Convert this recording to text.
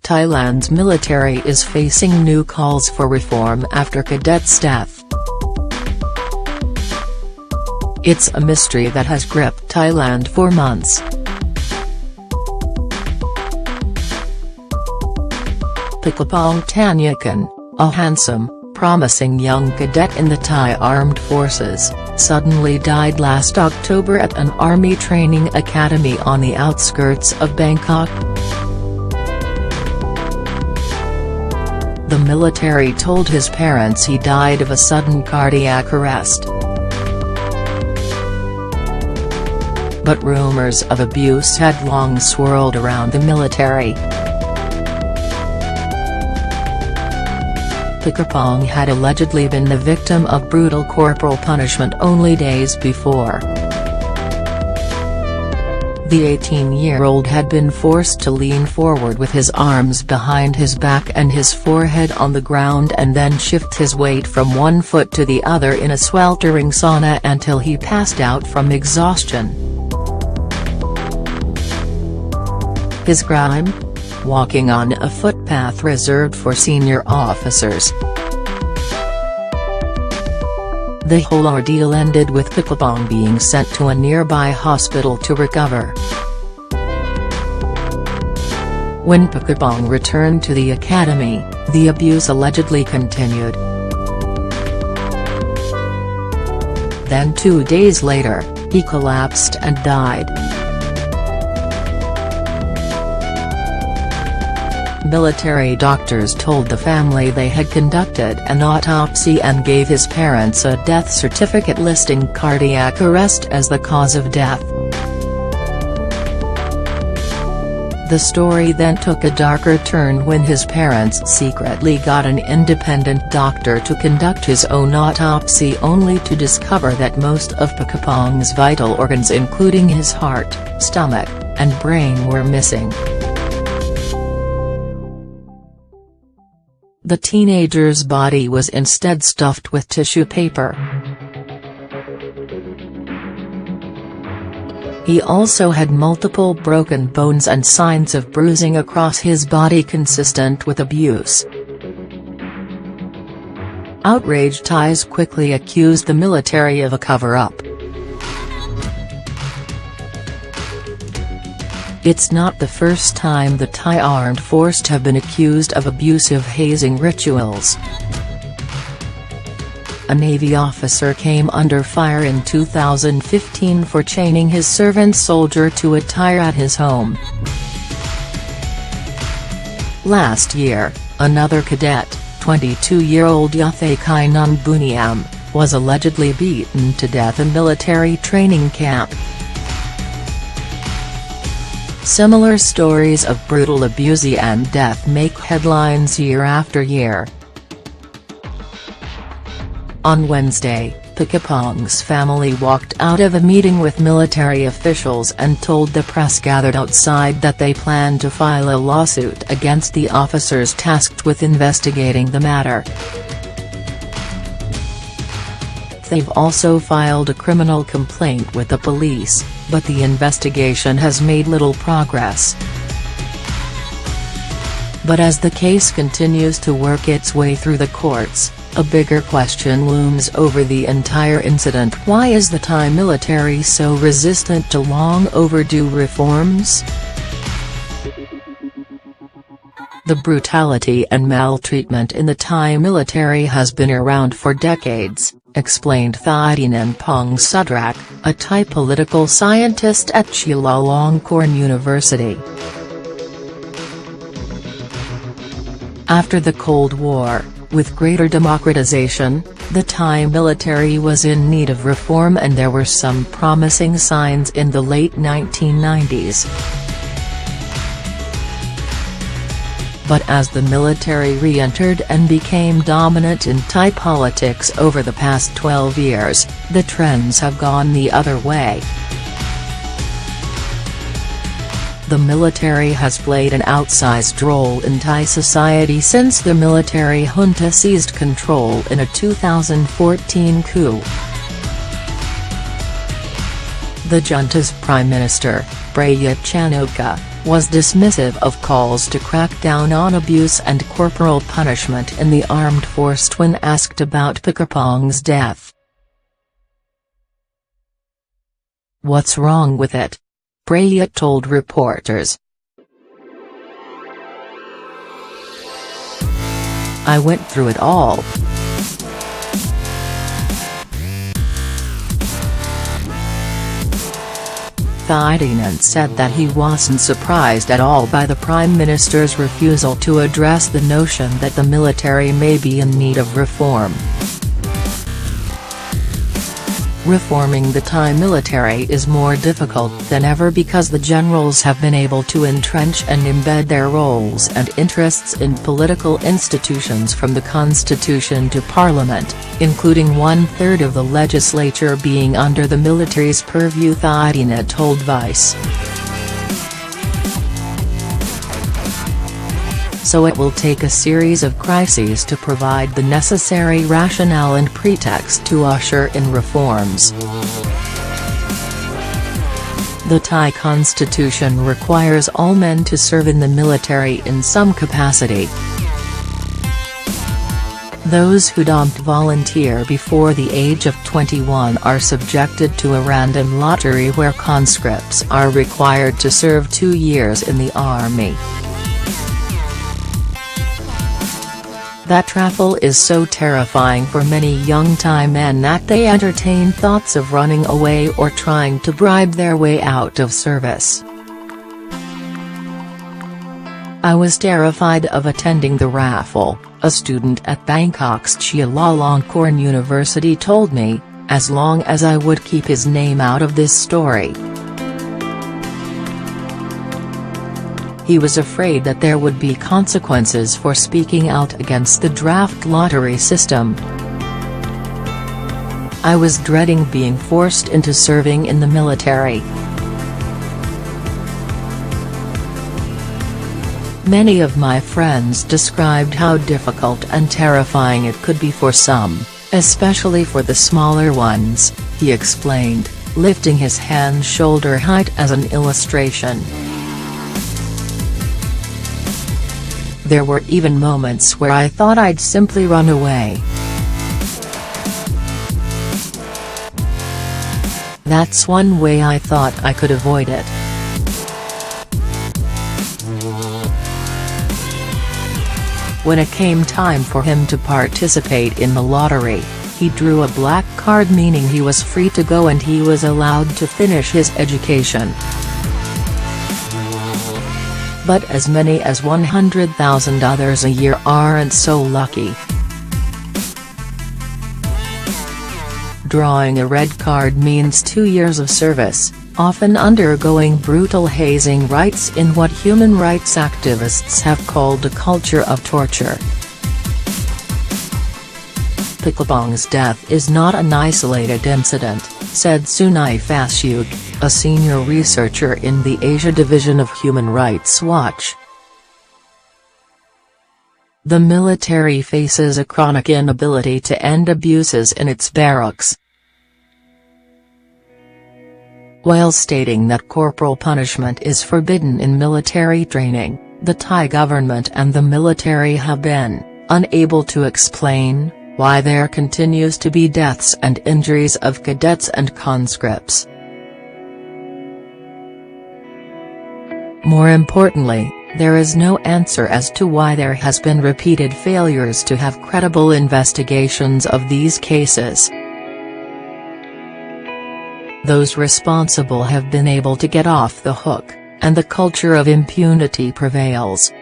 Thailand's military is facing new calls for reform after Cadet's death. It's a mystery that has gripped Thailand for months. Pakapong Tanyakan, a handsome, promising young cadet in the Thai Armed Forces, suddenly died last October at an army training academy on the outskirts of Bangkok. The military told his parents he died of a sudden cardiac arrest. But rumors of abuse had long swirled around the military. Pakapong had allegedly been the victim of brutal corporal punishment only days before. The 18-year-old had been forced to lean forward with his arms behind his back and his forehead on the ground and then shift his weight from one foot to the other in a sweltering sauna until he passed out from exhaustion. His crime? Walking on a footpath reserved for senior officers. The whole ordeal ended with Pakapong being sent to a nearby hospital to recover. When Pakapong returned to the academy, the abuse allegedly continued. Then 2 days later, he collapsed and died. Military doctors told the family they had conducted an autopsy and gave his parents a death certificate listing cardiac arrest as the cause of death. The story then took a darker turn when his parents secretly got an independent doctor to conduct his own autopsy only to discover that most of Pakapong's vital organs including his heart, stomach, and brain were missing. The teenager's body was instead stuffed with tissue paper. He also had multiple broken bones and signs of bruising across his body consistent with abuse. Outraged Thais quickly accused the military of a cover-up. It's not the first time the Thai Armed Forces have been accused of abusive hazing rituals. A Navy officer came under fire in 2015 for chaining his servant soldier to a tire at his home. Last year, another cadet, 22-year-old Yathai Buniam, was allegedly beaten to death in military training camp. Similar stories of brutal abuse and death make headlines year after year. On Wednesday, Pakapong's family walked out of a meeting with military officials and told the press gathered outside that they plan to file a lawsuit against the officers tasked with investigating the matter. They've also filed a criminal complaint with the police, but the investigation has made little progress. But as the case continues to work its way through the courts, a bigger question looms over the entire incident. Why is the Thai military so resistant to long overdue reforms? The brutality and maltreatment in the Thai military has been around for decades, explained Thailanpong Sudrak, a Thai political scientist at Chulalongkorn University. After the Cold War, with greater democratization, the Thai military was in need of reform and there were some promising signs in the late 1990s. But as the military re-entered and became dominant in Thai politics over the past 12 years, the trends have gone the other way. The military has played an outsized role in Thai society since the military junta seized control in a 2014 coup. The junta's Prime Minister, Prayut Chan-o-cha, was dismissive of calls to crack down on abuse and corporal punishment in the armed force when asked about Pakapong's death. "What's wrong with it?" Prayat told reporters. "I went through it all. Thailand said that he wasn't surprised at all by the Prime Minister's refusal to address the notion that the military may be in need of reform. Reforming the Thai military is more difficult than ever because the generals have been able to entrench and embed their roles and interests in political institutions from the constitution to parliament, including 1/3 of the legislature being under the military's purview," Thailand told Vice. "So it will take a series of crises to provide the necessary rationale and pretext to usher in reforms. The Thai constitution requires all men to serve in the military in some capacity. Those who don't volunteer before the age of 21 are subjected to a random lottery where conscripts are required to serve 2 years in the army. That travel is so terrifying for many young Thai men that they entertain thoughts of running away or trying to bribe their way out of service. I was terrified of attending the raffle," a student at Bangkok's Chulalongkorn University told me, as long as I would keep his name out of this story. He was afraid that there would be consequences for speaking out against the draft lottery system. "I was dreading being forced into serving in the military. Many of my friends described how difficult and terrifying it could be for some, especially for the smaller ones," he explained, lifting his hand shoulder height as an illustration. "There were even moments where I thought I'd simply run away. That's one way I thought I could avoid it." When it came time for him to participate in the lottery, he drew a black card, meaning he was free to go and he was allowed to finish his education. But as many as 100,000 others a year aren't so lucky. Drawing a red card means 2 years of service, often undergoing brutal hazing rites in what human rights activists have called a culture of torture. Pakapong's death is not an isolated incident, said Sunai Phasuk, a senior researcher in the Asia Division of Human Rights Watch. The military faces a chronic inability to end abuses in its barracks. While stating that corporal punishment is forbidden in military training, the Thai government and the military have been unable to explain why there continues to be deaths and injuries of cadets and conscripts. More importantly, there is no answer as to why there has been repeated failures to have credible investigations of these cases. Those responsible have been able to get off the hook, and the culture of impunity prevails.